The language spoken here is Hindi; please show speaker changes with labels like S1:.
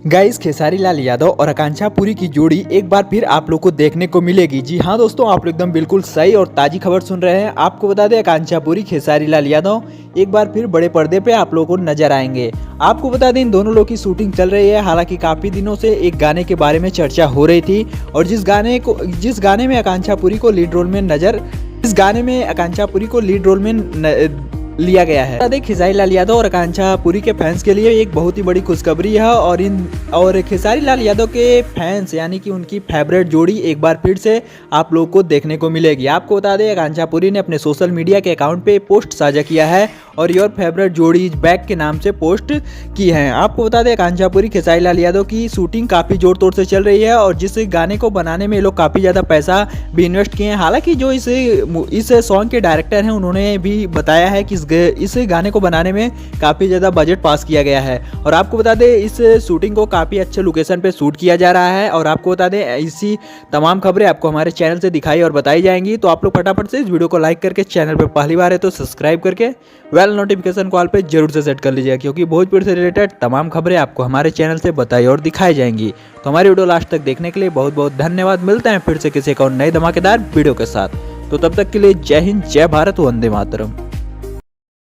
S1: गाइस, खेसारी लाल यादव और आकांक्षा पुरी की जोड़ी एक बार फिर आप लोग को देखने को मिलेगी। जी हाँ दोस्तों, आप लोग एकदम बिल्कुल सही और ताजी खबर सुन रहे हैं। आपको बता दें, आकांक्षा पुरी खेसारी लाल यादव एक बार फिर बड़े पर्दे पे आप लोगों को नजर आएंगे। आपको बता दें, इन दोनों लोग की शूटिंग चल रही है। हालांकि काफी दिनों से एक गाने के बारे में चर्चा हो रही थी और जिस गाने में आकांक्षा पुरी को लीड रोल में लिया गया है। बता दें, खेसारी लाल यादव और आकांक्षा पुरी के फैंस के लिए एक बहुत ही बड़ी खुशखबरी है और खेसारी लाल यादव के फैंस यानी कि उनकी फेवरेट जोड़ी एक बार फिर से आप लोग को देखने को मिलेगी। आपको बता दें, आकांक्षा पुरी ने अपने सोशल मीडिया के अकाउंट पे पोस्ट साझा किया है और योर फेवरेट जोड़ी इज बैक के नाम से पोस्ट की है। आपको बता दें, आकांक्षा पुरी खेसारी लाल यादव की शूटिंग काफी जोर तोड़ से चल रही है और जिस गाने को बनाने में ये लोग काफी ज्यादा पैसा भी इन्वेस्ट किए हैं। हालांकि जो इस सॉन्ग के डायरेक्टर हैं, उन्होंने भी बताया है कि इस गाने को बनाने में काफी ज्यादा बजट पास किया गया है और आपको बता दें, इस शूटिंग को काफी अच्छे लोकेशन पे शूट किया जा रहा है। और आपको बता दें, इसी तमाम खबरें आपको हमारे चैनल से दिखाई और बताई जाएंगी। तो आप लोग फटाफट से इस वीडियो को लाइक करके, चैनल पे पहली बार है तो सब्सक्राइब करके वेल नोटिफिकेशन कॉल पे जरूर से सेट कर लीजिएगा, क्योंकि भोजपुरी से रिलेटेड तमाम खबरें आपको हमारे चैनल से बताई और दिखाई जाएंगी। तो हमारी वीडियो लास्ट तक देखने के लिए बहुत बहुत धन्यवाद। मिलते हैं फिर से किसी एक और नए धमाकेदार वीडियो के साथ। तो तब तक के लिए जय हिंद, जय भारत, वंदे मातरम।